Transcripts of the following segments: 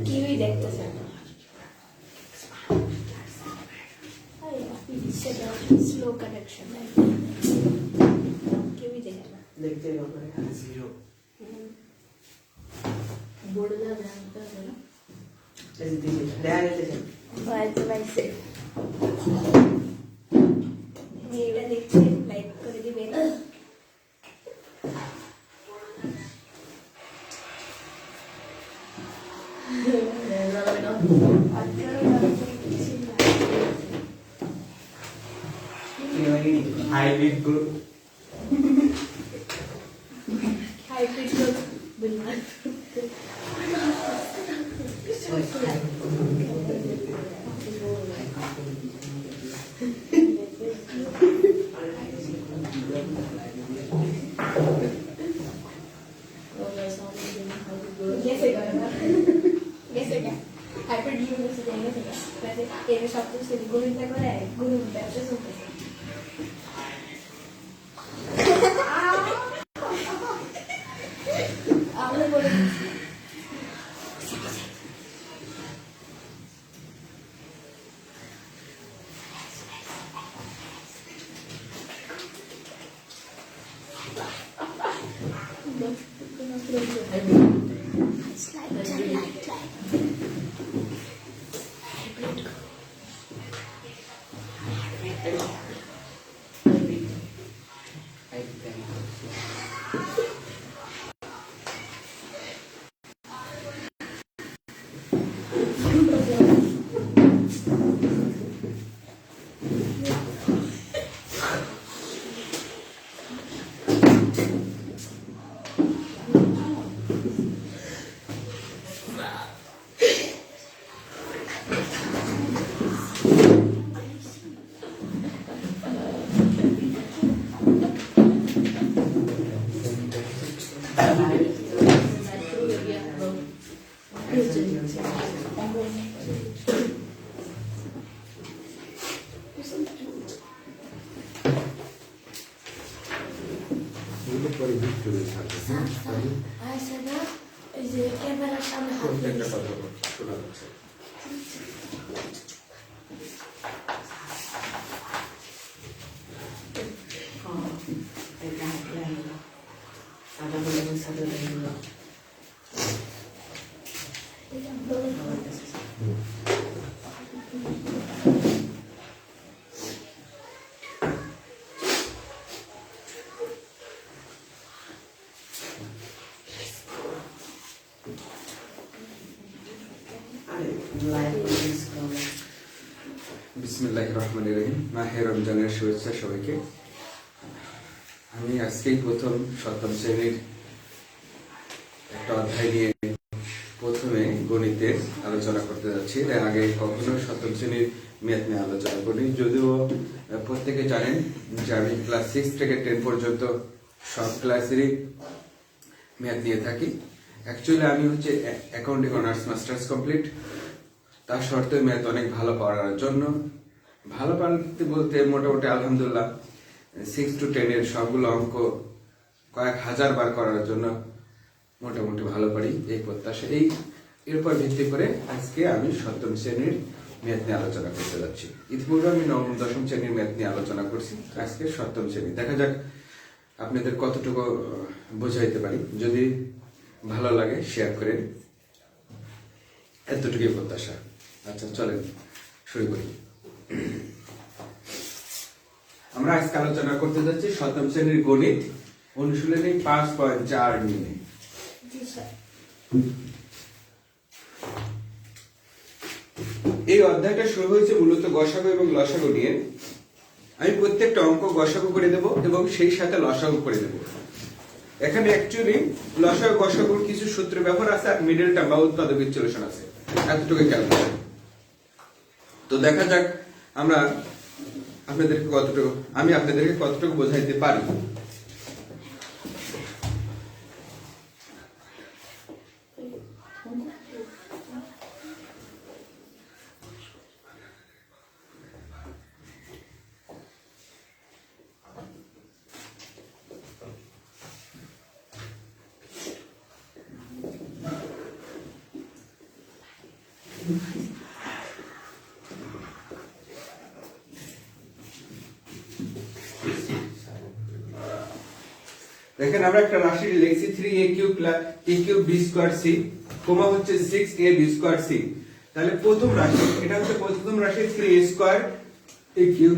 Kiwi দেখতেছে না, slow connection, kiwi দেখে না, দেখতে হবে জিরো বোর্ডে যা জানতে হবে না, এই দিকে দেয়া গেছে বাইতে বাইতে এটা দেখতে লাইক করে দিবেন। हाइब्रिड ग्रुप हाइब्रिड ग्रुप बिल्कुल कैसे करना कैसे क्या हाइब्रिड ग्रुप से जाएंगे कैसे ये सब कुछ से गुरु तक हो रहा है गुरु बैठे सुनते आपने बोला ऐसा ना ये कैमरा सामने हाथ में বিসমিল্লাহিররহমানিররহিম। মাহে রমজানের শুভেচ্ছা সবাইকে। আমি আজকেই প্রথম সপ্তম শ্রেণীর একটা অধ্যায় নিয়ে প্রথমে গণিতের আলোচনা করতে যাচ্ছি। এর আগে কখনো সপ্তম শ্রেণীর ম্যাথ নিয়ে আলোচনা করি, যদিও প্রত্যেকে জানেন যে আমি ক্লাস 6 থেকে 10 পর্যন্ত সব ক্লাসেরই ম্যাথ নিয়ে থাকি। অ্যাকচুয়ালি আমি হচ্ছে অ্যাকাউন্টিং অনার্স মাস্টার্স কমপ্লিট, তার সত্ত্বেও ম্যাথ অনেক ভালো পড়ার জন্য, ভালো পারতে বলতে মোটামুটি আলহামদুলিল্লাহ 6 to 10 এর সবগুলো অঙ্ক কয়েক হাজার বার করার জন্য মোটামুটি ভালো পারি এই প্রত্যাশা। এর উপর ভিত্তি করে আজকে আমি সপ্তম শ্রেণীর ম্যাথ নিয়ে আলোচনা করতে যাচ্ছি। ইতিপূর্বে আমি নবম দশম শ্রেণীর ম্যাথ নিয়ে আলোচনা করছি, আজকে সপ্তম শ্রেণী। দেখা যাক আপনাদের কতটুকু বোঝাইতে পারি। যদি ভালো লাগে শেয়ার করেন, এতটুকুই প্রত্যাশা। আচ্ছা চলেন শুরু করি। আমরা আজকে আলোচনা করতে যাচ্ছি সপ্তম শ্রেণীর গণিত অনুশীলনী 5.4 নিয়ে। এই অধ্যায়টা শুরু হয়েছে মূলত গসাগু এবং লসাগু নিয়ে। আমি প্রত্যেকটা অঙ্ক গসাগু করে দেব এবং সেই সাথে লসাগু করে দেব। এখানে অ্যাকচুয়ালি লসাগু গসাগুর কিছু সূত্র ব্যবহার আছে আর মিডল টার্ম বা উৎপাদক বিচ্ছুলেশন আছে, এতটুকু খেয়াল করবেন। তো দেখা যাক আমরা আমি আপনাদেরকে কতটুকু বোঝাইতে পারি। দেখেন আমরা একটা রাশি লিখছি 3a cube b square c কমা হচ্ছে 6ab স্কয়ার c। তাহলে প্রথম রাশি, এটা হচ্ছে প্রথম রাশি 3a square a cube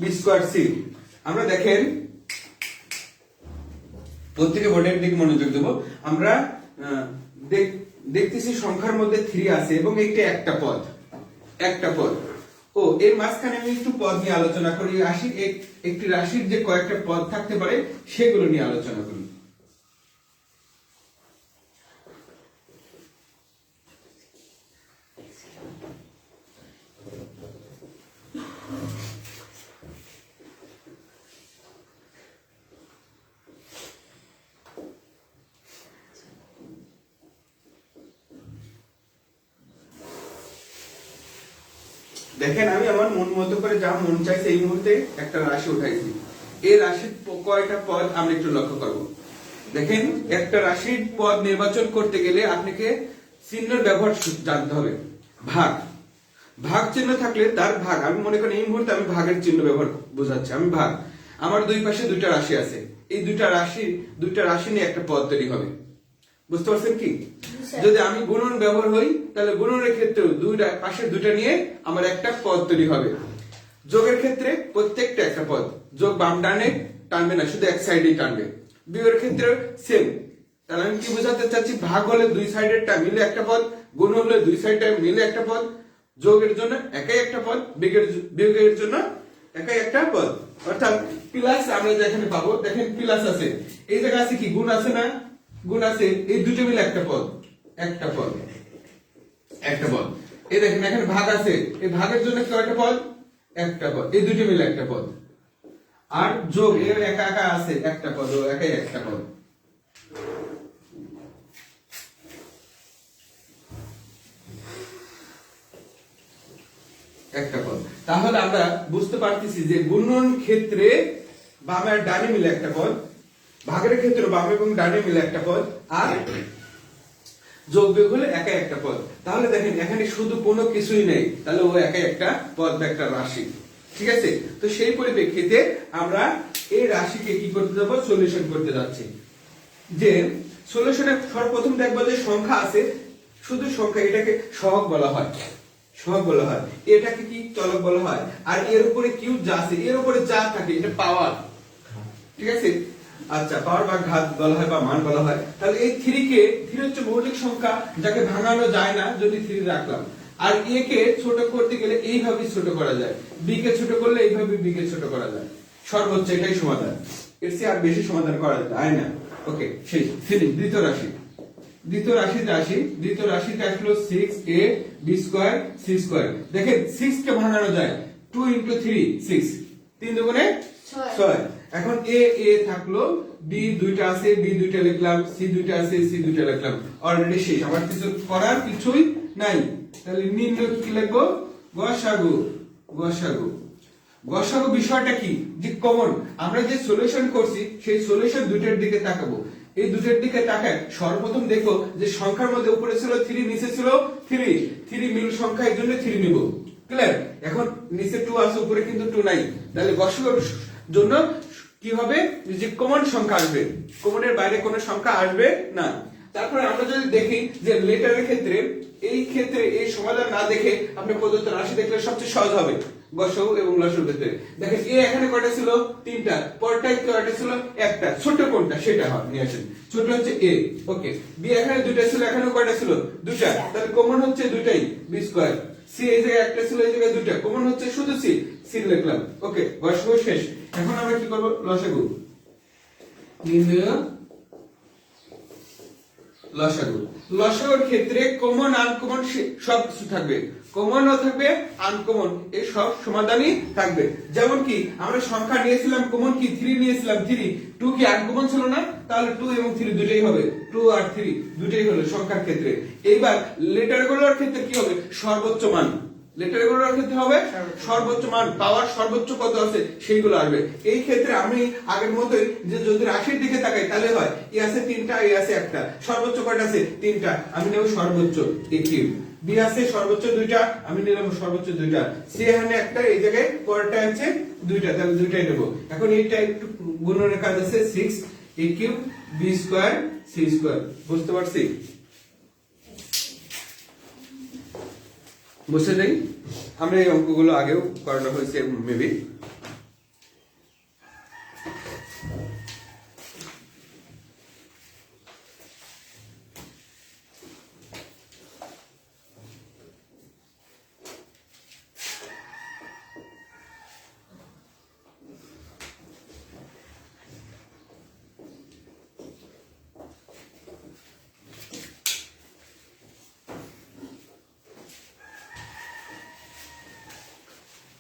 b square c। আমরা দেখেন প্রত্যেকে বোর্ডের দিকে মনোযোগ দেব। আমরা দেখতেছি সংখ্যার মধ্যে 3 আছে এবং এইটা একটা পদ। ও এর মাঝখানে আমি একটু পদ নিয়ে আলোচনা করি। একটি রাশির যে কয়েকটা পদ থাকতে পারে সেগুলো নিয়ে আলোচনা করি। দেখেন আমি আমার মন মতো করে যা মন চাইছে এই মুহূর্তে একটা রাশি উঠাইছি। এই রাশির কয়টা পদ আমরা একটু লক্ষ্য করব। দেখেন একটা রাশির পদ নির্বাচন করতে গেলে আপনাকে চিহ্নের ব্যবহার জানতে হবে। ভাগ চিহ্ন থাকলে তার ভাগ, আমি মনে করি এই মুহূর্তে আমি ভাগের চিহ্ন ব্যবহার বোঝাচ্ছি। আমি ভাগ, আমার দুই পাশে দুইটা রাশি আছে, এই দুইটা রাশি নিয়ে একটা পদ তৈরি হবে। বুঝতে পারছেন কি? যদি আমি গুণন ব্যবহার হই তাহলে গুণনের ক্ষেত্রে দুইটা পাশে দুইটা নিয়ে আমার একটা পদ তৈরি হবে। যোগের ক্ষেত্রে প্রত্যেকটা একটা পদ, যোগ বাম ডানে টানবে না, শুধু এক সাইডেই টানবে। বিয়োগের ক্ষেত্রে সেম। তাহলে আমি কি বোঝাতে চাচ্ছি, ভাগ হলে দুই সাইডেরটা মিলে একটা পদ, গুণ হলে দুই সাইডটা মিলে একটা পদ, যোগের জন্য একাই একটা পদ, বিয়োগের জন্য একাই একটা পদ। অর্থাৎ প্লাস আমরা যেখানে পাবো, দেখেন প্লাস আছে, এই জায়গায় আছে কি গুণ আছে না, গুণ আছে, এই দুটো মিলে একটা পদ। এই দেখেন এখানে ভাগ আছে, এই ভাগের জন্য কয়টা পদ? একটা পদ, এই দুটো মিলে একটা পদ। আর যোগ এর একা একা আছে একটা পদ, ও একাই একটা পদ। একটা পদ। তাহলে আমরা বুঝতে পারতেছি যে গুণন ক্ষেত্রে বাম আর ডানে মিলে একটা পদ, ভাগের ক্ষেত্রে বাম এবং ডানে মিলে একটা পদ, আর যোগ বিয়োগ হলে একাই একটা পদ। তাহলে দেখেন এখানে শুধু কোনো কিছুই নেই, তাহলে ও একাই একটা পদ বা একটা রাশি। ঠিক আছে? তো সেই পরিপ্রেক্ষিতে আমরা এই রাশিকে কি করতে যাব? সলিউশন করতে যাচ্ছি। যে সলিউশনে সর্বপ্রথম দেখবো যে সংখ্যা আছে, শুধু সংখ্যা, এটাকে সহগ বলা হয়। এটাকে কি চলক বলা হয়। আর এর উপরে কিউব যা আছে, এর উপরে যা থাকে এটা পাওয়ার। ঠিক আছে? আচ্ছা, পাওয়ার বা ঘাত বলা হয় বা মান বলা হয়। তাহলে এই 3 হচ্ছে মৌলিক সংখ্যা, যাকে ভাঙানো যায় না, যদি 3 রাখলাম। আর a কে ছোট করতে গেলে এইভাবে ছোট করা যায়, b কে ছোট করলে এইভাবে b কে ছোট করা যায়। সর্বোচ্চ এটাই সমাধান, এর চেয়ে আর বেশি সমাধান করা যায় না। ওকে, শেষ। দ্বিতীয় রাশিতে আসলো 6ab স্কয়ার c স্কয়ার। দেখেন 6 কে ভাঙানো যায়, 2 × 3 6, 3 দুগুণে 6। এখন a থাকলো, b দুইটা আছে, b দুইটা লিখলাম, c দুইটা আছে, c দুইটা লিখলাম। অলরেডি শেষ, আমার কিছু করার কিছুই নাই। তাহলে নির্ণয় কি লিখবো? গসাগু বিষয়টা কি? যে কমন, আমরা যে সলিউশন করছি সেই সলিউশন দুইটার দিকে তাকাবো। এই দুটোর দিকে তাকায় সর্বপ্রথম দেখো যে সংখ্যার মধ্যে উপরে ছিল 3, নিচে ছিল 3 মিল সংখ্যা, এর জন্য 3 নিব। ক্লিয়ার? এখন নিচে 2 আছে, উপরে কিন্তু 2 নাই। তাহলে গসাগুর জন্য কি হবে? যে কমন সংখ্যা আসবে, কমনের বাইরে কোনো সংখ্যা আসবে না। তারপরে আমরা যদি দেখি যে লেটারের ক্ষেত্রে, এই সমাধান না দেখে আপনি প্রদত্ত রাশি দেখলে সবচেয়ে সহজ হবে গসাগু এবং লসাগুর ক্ষেত্রে। দেখেন এ এখানে কয়টা ছিল? 3টা। পরটায় কয়টা ছিল? একটা। ছোট কোনটা সেটা নিয়ে আসেন, ছোট হচ্ছে a। ওকে, b এখানে 2টা ছিল, এখানে কয়টা ছিল? 2টা। তাহলে কমন হচ্ছে দুটাই, b স্কয়ার। c এই জায়গায় একটা ছিল, এই জায়গায় 2টা, কমন হচ্ছে শুধু c লিখলাম। ওকে, গসাগু শেষ। এখন আমরা কি করব? লসাগু। লসাগুর ক্ষেত্রে কমন আনকমন সব কিছু থাকবে, কমনও থাকবে আনকমন, এই সব সমাধানই থাকবে। যেমন কি আমরা সংখ্যা নিয়েছিলাম কমন কি 3 নিয়েছিলাম, 3 2 কি আনকমন ছিল না, তাহলে 2 এবং 3 দুটেই হবে, 2 আর 3 দুটেই হলো সংখ্যার ক্ষেত্রে। এইবার লেটারগুলোর ক্ষেত্রে কি হবে, সর্বোচ্চ মান, লেটারগুলোর ক্ষেত্রে হবে সর্বোচ্চ মান, পাওয়ার সর্বোচ্চ কত আছে সেইগুলো আসবে। এই ক্ষেত্রে আমি আগের মতোই যে যদি রাশির দিকে তাকাই তাহলে হয় এ আছে 3টা, এ আছে 1টা, সর্বোচ্চ কয়টা আছে 3টা, আমি নেব সর্বোচ্চ এ কিউব। বি আছে সর্বোচ্চ 2টা, আমি নিলাম সর্বোচ্চ 2টা। সি এখানে একটা, এই জায়গায় পরেরটা আছে 2টা, তাহলে 2টাই নেব। এখন এইটা একটু গুণনের কাজ আছে, 6 a cube b square c square. বুঝতে পারছি? বুঝতে যাই, আমরা এই অঙ্কগুলো আগেও করানো হয়েছে মেবি।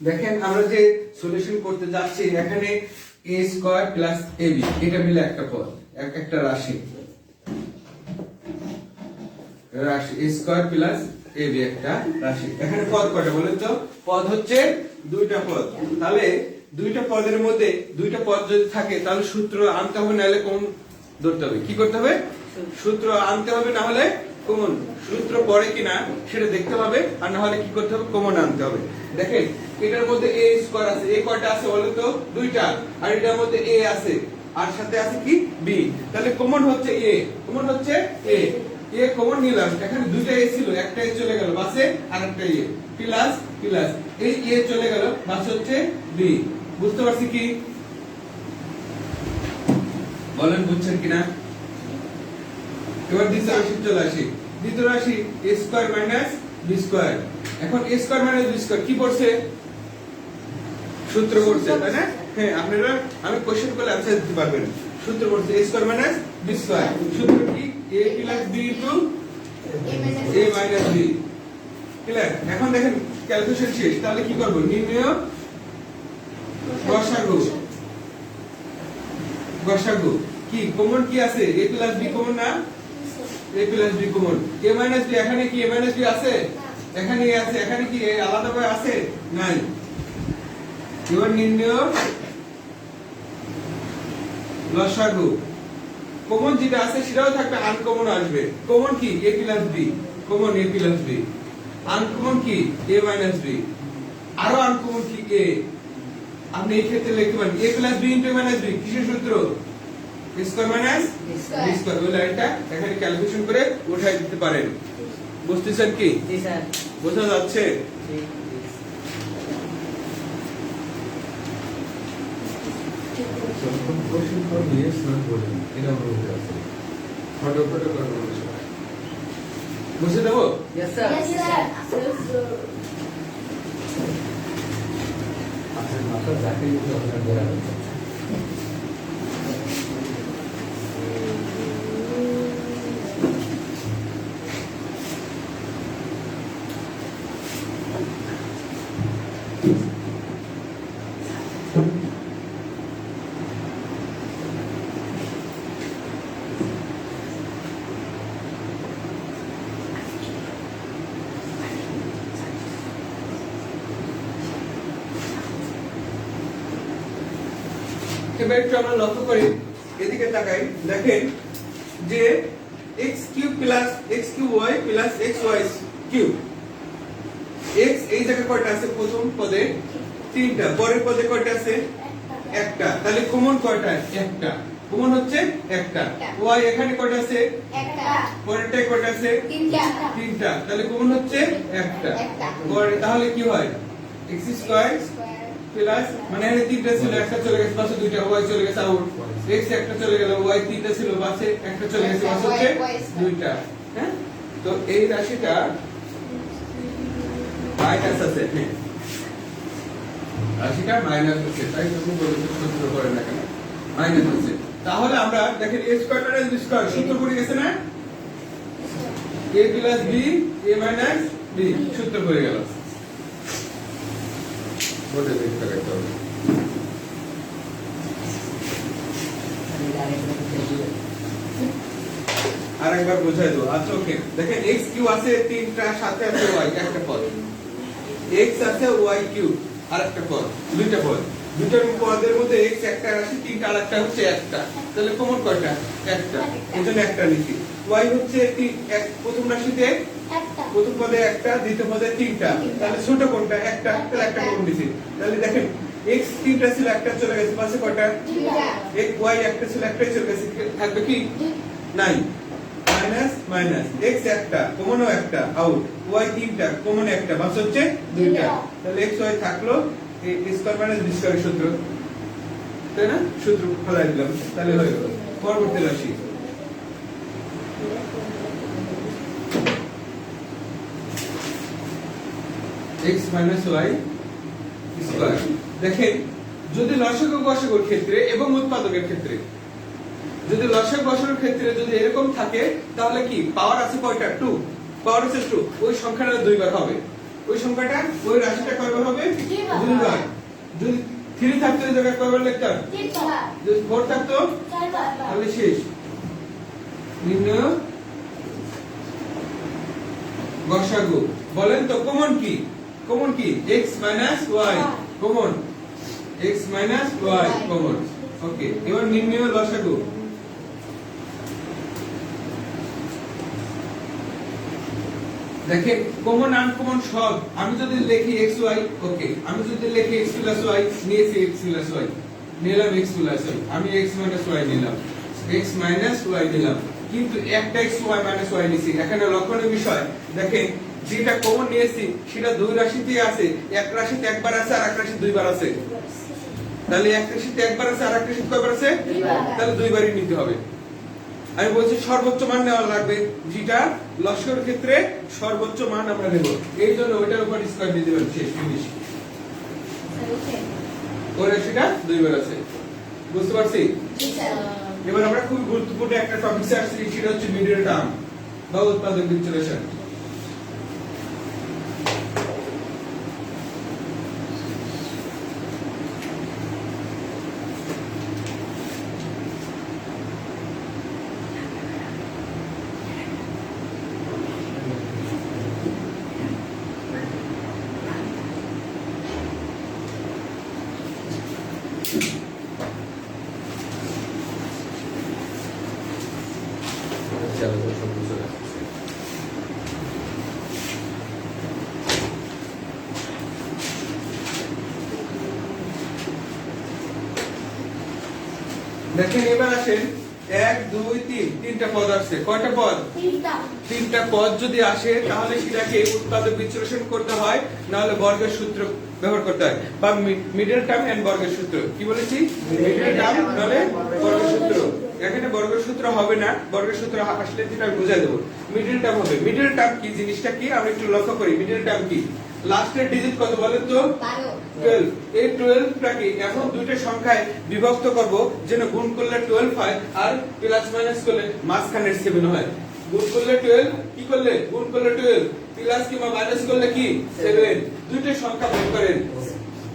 দেখেন আমরা যে সলিউশন করতে যাচ্ছি, এখানে a স্কয়ার প্লাস ab এটা মিলে একটা পদ, একটা রাশি, রাশি a স্কয়ার প্লাস ab একটা রাশি। এখানে পদ কয়টা বলেন তো? পদ হচ্ছে 2টা পদ। তাহলে 2টা পদের মধ্যে 2টা পদ যদি থাকে তাহলে সূত্র আনতে হবে, নাহলে কোন ধরতে হবে, কি করতে হবে, সূত্র আনতে হবে, না হলে কমন। সূত্র পড়ে কিনা সেটা দেখতে হবে, আর না হলে কি করতে হবে, কমন আনতে হবে। দেখেন এটার মধ্যে a স্কয়ার আছে, a কয়টা আছে বলেন তো? 2টা। আর এটার মধ্যে a আছে, আর সাথে আছে কি b, তাহলে কমন হচ্ছে a, কমন হচ্ছে a, a কমন নিলাম। এখানে 2টা a ছিল, একটা a চলে গেল বাসে, আরেকটা a প্লাস প্লাস, এই a চলে গেল বাস হচ্ছে b। বুঝতে পারছি কি? বলেন বুঝছেন কিনা? এবার দ্বিতীয় রাশি চলে আসি। দ্বিতীয় রাশি a square minus b square. এখন a square minus b square কি পড়ছে? সূত্র পড়ছে, তাই না? হ্যাঁ, আপনারা আমি কোশ্চেন করলে आंसर দিতে পারবেন। সূত্র পড়ছে a square minus b square. সূত্র কি? a plus b into a minus b। Clear? এখন দেখেন ক্যালকুলেশন শেষ, তাহলে কি করব? নির্ণয় গসাগু। গসাগু কি কমন কি আছে? a প্লাস b কমন না? a plus b common. a minus b, এখানে কি a মাইনাস b আছে? এখানে a আছে, এখানে কি a আলাদা করে আছে? নাই। এবার নির্ণয় লসাগু। কমন যেটা আছে সেটাও থাকবে, আনকমন আসবে। কমন কি? a plus b, common a plus b। Uncommon কি? a minus b। আরো আনকমন কি? a। আপনি এই ক্ষেত্রে লিখতে পারেন a plus b into a minus b, কিসের সূত্র? a square minus b square. ওই লাইনটা এখানে ক্যালকুলেশন করে উঠাই দিতে পারেন। বুঝতেছেন কি? জি স্যার। বোঝা যাচ্ছে? জি। বুঝে দেবো? Yes sir. Yes, sir. Yes, sir. এবার একটু আমরা লক্ষ্য করি, এদিকে তাকাই, দেখেন যে x cube plus x cube y plus xy cube. x এই জায়গায় কয়টা আছে? প্রথম পদে 3টা, পরের পদে কয়টা আছে? একটা। তাহলে কমন কয়টা? একটা। কমন হচ্ছে একটা। y এখানে কয়টা আছে? একটা। পরেরটায় কয়টা আছে? তিনটা। 3টা, তাহলে কমন হচ্ছে একটা। একটা। পরে তাহলে কি হয়? x স্কয়ার প্লাস, মানে এখানে 3টা ছিল, একটা চলে গেছে পাশে, 2টা y চলে গেছে আউট, x একটা চলে গেল, y 3টা ছিল পাশে, একটা চলে গেছে পাশে হচ্ছে 2টা। হ্যাঁ, তো এই রাশিটা মাইনাস আছে, হ্যাঁ রাশিটা মাইনাস আছে, তাই তুমি বলতে সূত্র করে না কেন মাইনাস আছে। তাহলে আমরা দেখেন a square minus b square সূত্র পড়ে গেছে না? a plus b a minus b সূত্র হয়ে গেল। বোর্ডে দেখতে রাখতে হবে। আরেকবার বোঝাই দাও। আচ্ছা ওকে, দেখেন x কিউ আছে তিনটা, সাথে আছে y একটা পদ, x আছে y কিউ আরেকটা পদ, দুইটা পদ, দুইটার পদের মধ্যে x একটা রাশি, তিনটা আরেকটা হচ্ছে একটা, তাহলে কমন কয়টা? একটা, এজন্য একটা লিখি। y হচ্ছে প্রথম রাশিতে একটা প্রথম পদে একটা, দ্বিতীয় পদে তিনটা, তাহলে ছোট কোনটা? একটা, তাহলে একটা কমন দিছি। তাহলে দেখেন x তিনটা ছিল, একটা চলে গেছে, পাশে কয়টা? দুইটা x y একটা ছিল, একটাই চলে গেছে, থাকবে কি? নাই। মাইনাস মাইনাস, x একটা কমনও একটা আউট, y তিনটা কমন একটা, বাস হচ্ছে দুইটা। তাহলে x y থাকলো a স্কয়ার মাইনাস b স্কয়ারের সূত্র, তাই না? সূত্র ফলাই দিলাম, তাহলে হয়ে গেল। পরবর্তী রাশি x মাইনাস y স্কয়ার। দেখেন যদি লসাগু গসাগুর ক্ষেত্রে এবং উৎপাদকের ক্ষেত্রে, যদি লসাগু গসাগুর ক্ষেত্রে যদি এরকম থাকে, তাহলে কি পাওয়ার আছে কয়টা? 2, পাওয়ার আছে 2, ওই সংখ্যাটা দুইবার হবে, ওই সংখ্যাটা ওই রাশিটা কয়বার হবে? দুইবার। যদি 3 থাকতো এই জায়গায় কয়বার লিখতাম? তিনবার যদি 4 থাকতো চারবার তাহলে শেষ। নির্ণয় গসাগু। বলেন তো কমন কি? কমন কি? x minus y common, x minus y common. Okay, এবার নির্ণয় লসাগু। দেখেন কমন আনকমন সব, আমি যদি লিখি x y, ওকে, আমি যদি লিখি x প্লাস y, নিয়েছি x প্লাস y, নিলাম x প্লাস y, আমি x মাইনাস y নিলাম, x মাইনাস y নিলাম, কিন্তু একটা x y মাইনাস y নিছি। এখানে লক্ষণীয় বিষয় দেখেন, যেটা কমন নিয়েছি সেটা দুই রাশিতে আছে, এক রাশিতে একবার আছে আর এক রাশিতে দুইবার আছে। তাহলে এক রাশিতে একবার আছে আর এক রাশিতে কয়বার আছে? তাহলে দুইবারই নিতে হবে। আমি বলছি সর্বোচ্চ মান নেওয়া লাগবে, যেটা লসাগুর ক্ষেত্রে সর্বোচ্চ মান আমরা নেব, এই জন্য ওইটার উপর স্কয়ার দিয়ে দিবেন, শেষ ফিনিশ। ওই রাশিটা দুইবার আছে, বুঝতে পারছি? এবার আমরা খুব গুরুত্বপূর্ণ একটা টপিকসে আসছি, সেটা হচ্ছে মিডল টার্ম বা উৎপাদক বিশ্লেষণ। দেখেন এবার আসেন 1 2 3, তিনটা পদ আসছে। কয়টা পদ? তিনটা পদ যদি আসে তাহলে সেটাকে উৎপাদক বিশ্লেষণ করতে হয়, না হলে বর্গের সূত্র ব্যবহার করতে হয়, বা মিডল টার্ম এন্ড বর্গের সূত্র। কি বলেছি? মিডল টার্ম নাহলে বর্গের সূত্র। এখানে বর্গের সূত্র হবে না, বর্গের সূত্র আসলে যেটা আমি বুঝাই দেব, মিডল টার্ম হবে। মিডল টার্ম কি জিনিসটা কি আমরা একটু লক্ষ্য করি। মিডল টার্ম কি? লাস্টের ডিজিট কত বলেন তো? 12। এই 12 টাকে এখন দুইটা সংখ্যায় বিভক্ত করব, যেন গুণ করলে 12 হয় আর প্লাস মাইনাস করলে মাঝখানের 7 হয়। গুণ করলে 12, কি করলে? গুণ করলে 12, প্লাস কিংবা মাইনাস করলে কি? 7। দুইটা সংখ্যা বের করেন।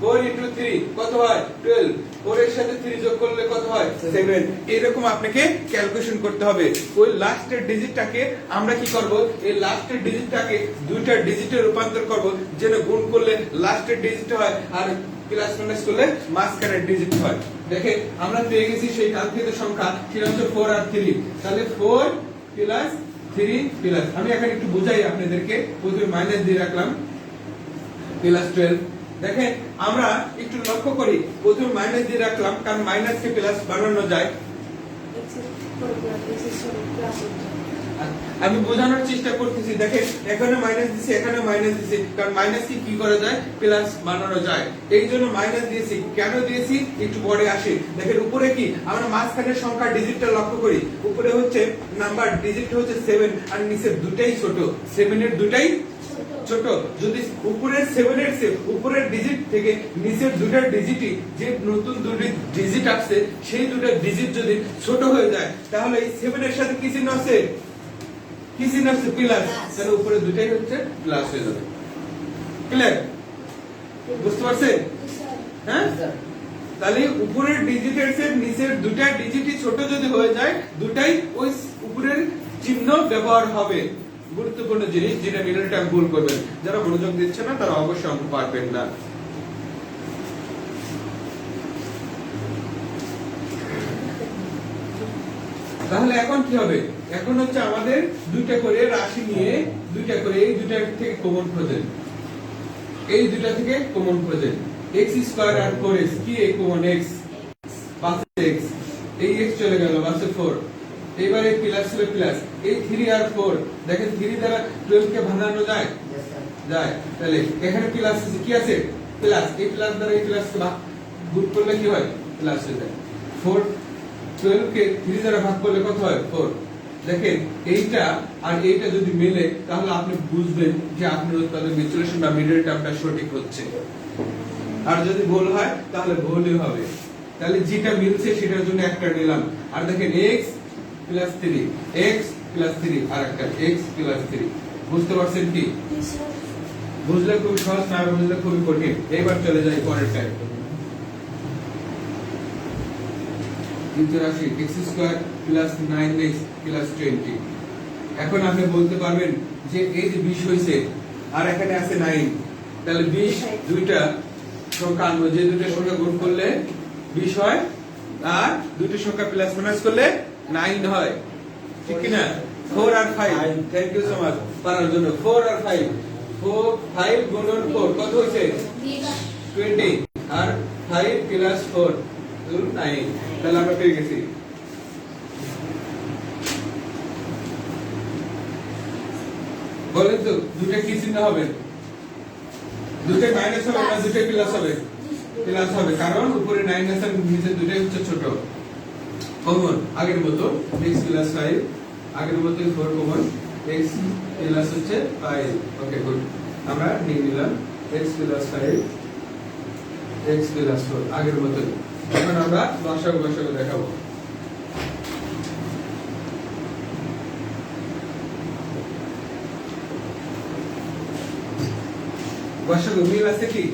4 * 3 কত হয়? 12। 4 এর সাথে 3 যোগ করলে কত হয়? 7। এরকম আপনাকে ক্যালকুলেশন করতে হবে। ওই লাস্টের ডিজিটটাকে আমরা কি করব? এই লাস্টের ডিজিটটাকে দুইটা ডিজিটে রূপান্তর করব, যেন গুণ করলে লাস্টের ডিজিট হয় আর প্লাস মাইনাস করলে মাঝখানের ডিজিট হয়। দেখেন আমরা পেয়ে গেছি সেই কাঙ্ক্ষিত সংখ্যা, সেটা হচ্ছে 4 আর 3। তাহলে 4 প্লাস 3 প্লাস, আমি এখানে একটু বুঝাই আপনাদেরকে, প্রথমে মাইনাস দিয়ে রাখলাম, প্লাস 12। দেখেন আমরা একটু লক্ষ্য করি, প্রথমে মাইনাস দিয়ে রাখলাম কারণ মাইনাসকে প্লাস বানানো যায়। আমি বোঝানোর চেষ্টা করতেছি। দেখেন এখানে মাইনাস দিছি, এখানে মাইনাস দিছি, কারণ মাইনাসকে কি করা যায়? প্লাস বানানো যায়, এই জন্য মাইনাস দিয়েছি। কেন দিয়েছি একটু পরে আসি। দেখেন উপরে কি আমরা মাঝখানের সংখ্যা ডিজিটটা লক্ষ্য করি, উপরে হচ্ছে নাম্বার ডিজিট হচ্ছে 7 আর নিচের দুটাই ছোট, 7 এর দুটাই ছোট। যদি উপরের 7 এর উপরের ডিজিট থেকে নিচের দুটার ডিজিটই, যে নতুন দুটি ডিজিট আসছে সেই দুটো ডিজিট যদি ছোট হয়ে যায়, তাহলে এই 7 এর সাথে কি চিহ্ন আছে? কি চিহ্ন আছে প্লাস, তাহলে উপরে দুটাই হচ্ছে প্লাস হয়ে যাবে। ক্লিয়ার? বুঝতে পারছেন? হ্যাঁ, তাহলে উপরের ডিজিটের চেয়ে নিচের দুটা ডিজিটই ছোট যদি হয়ে যায়, দুটাই ওই উপরের চিহ্ন ব্যবহার হবে। গুরুত্বপূর্ণ জিনিস, যেটা মিডল টার্ম ভুল করবেন। যারা মনোযোগ দিচ্ছে না তারা অবশ্যই অঙ্ক পারবেন না। তাহলে এখন কি হবে? এখন হচ্ছে আমাদের দুইটা করে রাশি নিয়ে দুইটা করে এই দুইটা থেকে কমন খোঁজেন, এই দুইটা থেকে কমন খোঁজেন। x স্কয়ার আর 4x কি এই কমন x, পাশে x, এই x চলে গেল পাশে 4, এবারে প্লাস হলে প্লাস, এই 3 আর 4 দেখেন 3 দ্বারা 12 কে ভাঙানো যায়, যায়। তাহলে এখানে প্লাস আছে, কি আছে প্লাস, এই প্লাস দ্বারা এই প্লাস কে গুণ করলে কি হয় প্লাস হয়ে যায়। 4 12 কে 3 দ্বারা ভাগ করলে কত হয় 4। দেখেন এইটা আর এইটা যদি মেলে তাহলে আপনি বুঝবেন যে আপনার উৎপাদক বিশ্লেষণ বা মিডল টার্মটা সঠিক হচ্ছে। আর যদি ভুল হয় তাহলে ভুলই হবে। তাহলে যেটা মিলছে সেটার জন্য একটা নিলাম। আর দেখেন x প্লাস 3, x প্লাস 3 আর একটা x প্লাস 3। বুঝতে পারছেন কি? বুঝলে খুব সহজ, না বুঝলে খুবই কঠিন। এবার চলে যাই পরেরটায়। দ্বিতীয় রাশি x square plus 9x plus 20। এখন আপনি বলতে পারবেন যে এই যে 20 হইছে আর এখানে আছে 9, তাহলে 20 দুইটা সংখ্যা আনবো, যে দুইটা সংখ্যা গুণ করলে 20 হয় আর দুইটা সংখ্যা প্লাস মাইনাস করলে 9 হয়, ঠিক কি না? 4 আর 5, থ্যাংক ইউ সো মাচ পারার জন্য। 4 আর 5, 5 গুণন 4 কত হইছে 20, আর 5 প্লাস 4 9। তাহলে আমরা পেয়ে গেছি। বলেন তো দুটো কি চিহ্ন হবে? দুটো মাইনাস হবে না দুটো প্লাস হবে? প্লাস হবে, কারণ উপরে 9 আছে নিচে দুটোই হচ্ছে ছোট। কমন আগের মতো x প্লাস 5, আগের মতো 4 কমন, x প্লাস হচ্ছে 5। ওকে গুড, আমরা নিয়ে নিলাম x প্লাস 5, x প্লাস 4 আগের মতো। এখন আমরা লসাগু দেখাবো। লসাগু মিল আছে কি?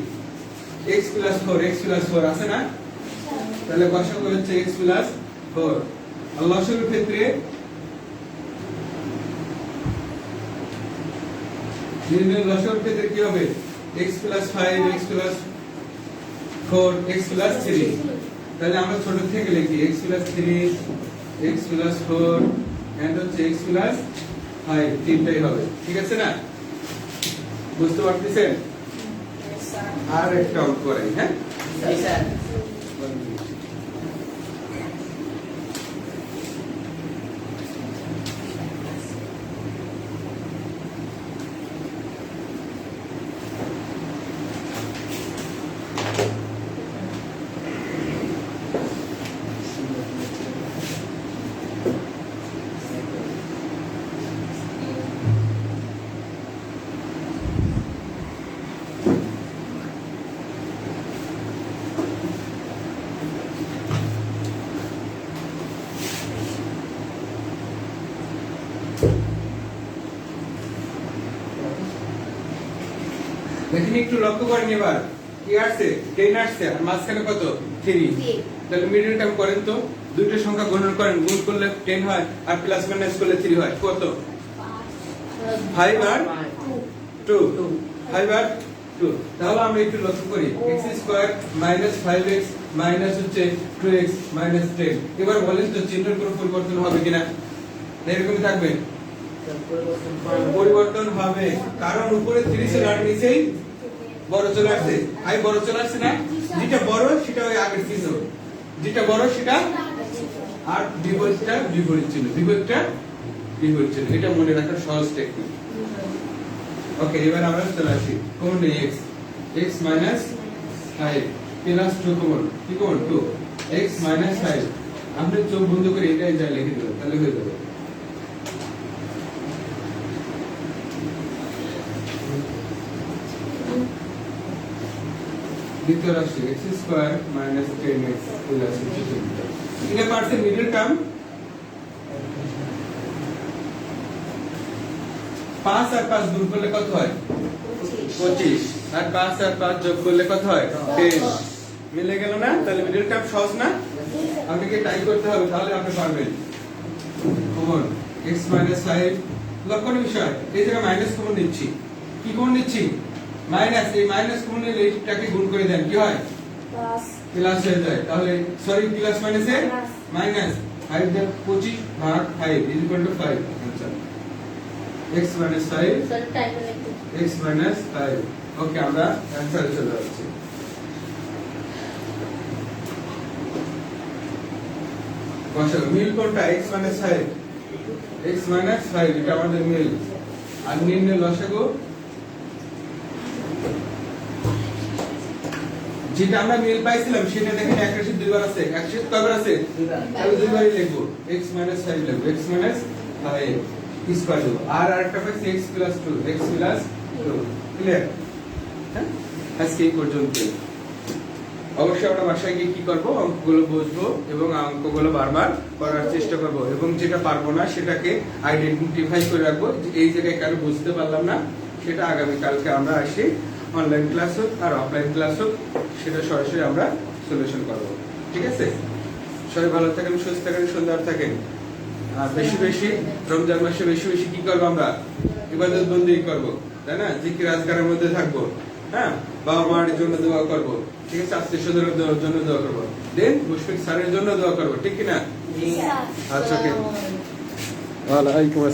x প্লাস 4, x প্লাস 4 আছে না? তাহলে লসাগু হচ্ছে x প্লাস 4। আর লসাগুর ক্ষেত্রে নির্ণয় লসাগুর ক্ষেত্রে কি হবে? x plus 5, x plus 4, x plus 3। তাহলে আমরা ছোট থেকে লিখি x plus 3, x plus 4 and হচ্ছে x প্লাস 5, তিনটাই হবে, ঠিক আছে না? বুঝতে পারতেছেন? আর একটা অঙ্ক করাই, হ্যাঁ স্যার। দেখেন একটু লক্ষ্য করেন, এবার কি আসছে 10 আসছে আর মাঝখানে কত 3। তাহলে মিডল টার্ম করেন তো, দুইটা সংখ্যা গুণন করেন, গুণ করলে 10 হয় আর প্লাস মাইনাস করলে 3 হয়। কত? 5 আর 2, 5 আর 2। তাহলে আমরা একটু লক্ষ্য করি x square minus 5x minus হচ্ছে 2x মাইনাস 10। এবার বলেন তো চিহ্নের কোনো পরিবর্তন হবে কিনা? এরকমই থাকবে? পরিবর্তন হবে, কারণ উপরে 30 এর আর নিচেই বড় চলে আসছে। আই বড় চলে আসছে না? যেটা বড় সেটা ওই আগের চিহ্ন, যেটা বড় সেটা আর বিপরীতটা বিপরীত চিহ্ন, বিপরীতটা বিপরীত চিহ্ন। এটা মনে রাখার সহজ টেকনিক। ওকে, এবার আমরা চলে আসি কোন নেই x, x minus 5 plus 2 common, কি কমন 2, x মাইনাস 5। আমরা চোখ বন্ধ করে এটাই যা লিখে দেব, তাহলে হয়ে যাবে। দ্বিতীয় রাশি x square minus 10x plus 2। এটা পার্সেন্ট মিডল টার্ম। 5 আর 5 গুণ করলে কত হয় 25 আর 5 আর 5 যোগ করলে কত হয় 10 মিলে গেল না? তাহলে মিডল টার্ম সহজ না? আপনাকে টাই করতে হবে, তাহলে আপনি পারবেন। কমন x - 5 লক্ষণীয় বিষয়, এই জায়গায় মাইনাস কমন নিচ্ছি। কি কমন নিচ্ছি? মাইনাস। এই মাইনাস কমন নিলে এইটাকে গুণ করে দেন, কি হয় প্লাস প্লাস হয়ে যায়। তাহলে সরি প্লাস মাইনাসে মাইনাস 5 দিয়ে 25 ভাগ 5 = 5 आंसर x - 5 সরি টাইম লাগবে x - 5 ওকে, আমরা आंसर চলে যাচ্ছি। কত মিল কোনটা? x - 5 x - 5 এটা আমাদের মিল। আর নির্ণয় লসাগু যেটা আমরা মিল পাইছিলাম সেটা দেখেন একের সাথে দুইবার আছে, একের সাথে কয়বার আছে? তাহলে দুইবারই লিখবো, x - 5 লিখবো, x - 5 স্কয়ার দেব। আর আরেকটা পাইছি x + 2 x + 2 ক্লিয়ার? হ্যাঁ, আজকে এই পর্যন্ত। অবশ্যই আমরা বাসায় গিয়ে কি করব, অঙ্কগুলো বুঝবো এবং অঙ্কগুলো বারবার করার চেষ্টা করব, এবং যেটা পারবো না সেটাকে আইডেন্টিফাই করে রাখবো যে এই জায়গায় কেন বুঝতে পারলাম না, সেটা আগামী কালকে আমরা আসি অনলাইন ক্লাস হোক আর অফলাইন ক্লাস হোক, সেটা সরাসরি আমরা সলিউশন করব। ঠিক আছে? সবাই ভালো থাকেন, সুস্থ থাকেন, সুন্দর থাকেন। আর বেশি বেশি রমজান মাসে বেশি বেশি কি করবো আমরা? ইবাদত বন্দেগী করব, তাই না? জিকির আজকারের মধ্যে থাকবো। হ্যাঁ, বাবা মার জন্য দোয়া করব, ঠিক আছে? আত্মীয় স্বজনের জন্য দোয়া করব, দেন মুশফিক স্যারের জন্য দোয়া করব, ঠিক কি না? আচ্ছা, ওকে। ওয়ালাইকুম আসসালাম।